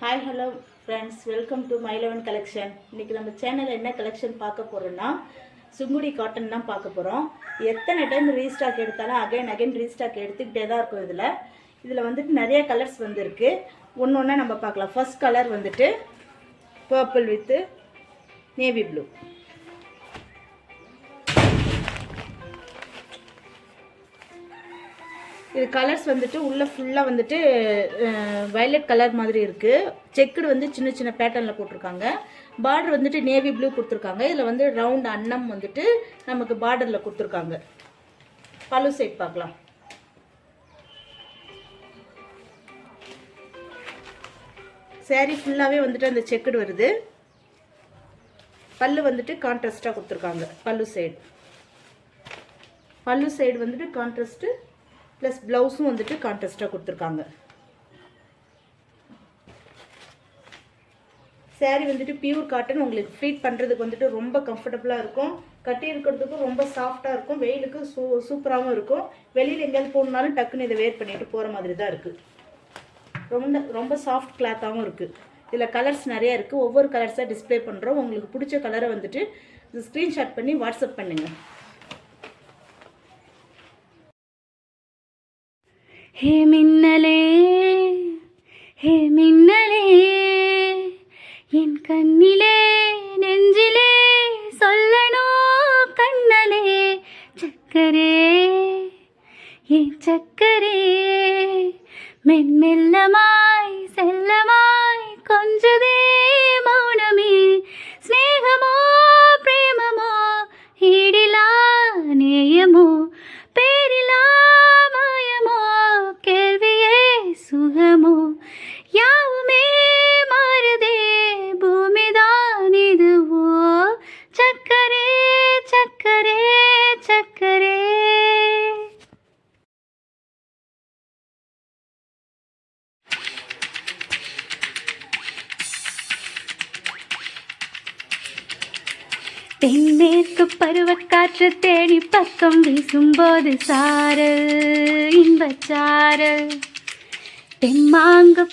Hi hello friends, welcome to my eleven collection. இன்றைக்கி நம்ம சேனலில் என்ன கலெக்ஷன் பார்க்க போகிறோன்னா சுங்குடி காட்டன் தான் பார்க்க போகிறோம். எத்தனை டைம் ரீஸ்டாக் எடுத்தாலும் அகைன் ரீஸ்டாக் எடுத்துக்கிட்டே தான் இருக்கும். இதில் வந்துட்டு நிறைய கலர்ஸ் வந்துருக்கு. ஒன்று ஒன்றா நம்ம பார்க்கலாம். ஃபர்ஸ்ட் கலர் வந்துட்டு பர்பிள் வித்து நேவி ப்ளூ. இது கலர்ஸ் வந்துட்டு உள்ளே ஃபுல்லாக வந்துட்டு வயலட் கலர் மாதிரி இருக்குது. செக்குடு வந்து சின்ன சின்ன பேட்டர்னில் போட்டிருக்காங்க. பார்டர் வந்துட்டு நேவி ப்ளூ கொடுத்துருக்காங்க. இதில் வந்து ரவுண்ட் அன்னம் வந்துட்டு நமக்கு பார்டரில் கொடுத்துருக்காங்க. பல்லு சைட் பார்க்கலாம். சாரீ ஃபுல்லாகவே வந்துட்டு அந்த செக்குடு வருது. பல்லு வந்துட்டு கான்ட்ராஸ்டாக கொடுத்துருக்காங்க. பல்லு சைடு வந்துட்டு கான்ட்ராஸ்ட்டு ப்ளஸ் ப்ளவுஸும் வந்துட்டு கான்ட்ராஸ்டாக கொடுத்துருக்காங்க. சாரீ வந்துட்டு பியூர் காட்டன். உங்களுக்கு ஃப்ளீட் பண்ணுறதுக்கு வந்துட்டு ரொம்ப கம்ஃபர்டபுளாக இருக்கும். கட்டி இருக்கிறதுக்கும் ரொம்ப சாஃப்டாக இருக்கும். வெயிலுக்கு சூப்பராகவும் இருக்கும். வெளியில் எங்கேயாவது போகணுன்னாலும் டக்குன்னு இதை வேர் பண்ணிட்டு போகிற மாதிரி தான் இருக்குது. ரொம்ப சாஃப்ட் கிளாத்தாகவும் இருக்குது. இதில் கலர்ஸ் நிறையா இருக்குது. ஒவ்வொரு கலர்ஸாக டிஸ்பிளே பண்ணுறோம். உங்களுக்கு பிடிச்ச கலரை வந்துட்டு ஸ்க்ரீன்ஷாட் பண்ணி வாட்ஸ்அப் பண்ணுங்கள். ஹே மின்னலே ஹே மின்னலே, என் கண்ணிலே நெஞ்சிலே சொல்லணும் கண்ணலே. சக்கரே என் சக்கரே, மென்மெல்லமாய் செல்லமாய் கொஞ்சதே மௌனமே. ஸ்நேகமோ பிரேமமோ ஈடிலா நேயமோ பேரிலா மாயமோ கேள்வியே சுகமோ யாவுமே மாறுதே பூமிதான் இதுவோ. சக்கரே சக்கரே சக்கரே. தென்மேற்கு பருவக்காற்று தேடி பக்கம் வீசும்போது சாரல் இன்பச்சாரல் தென்மாங்கு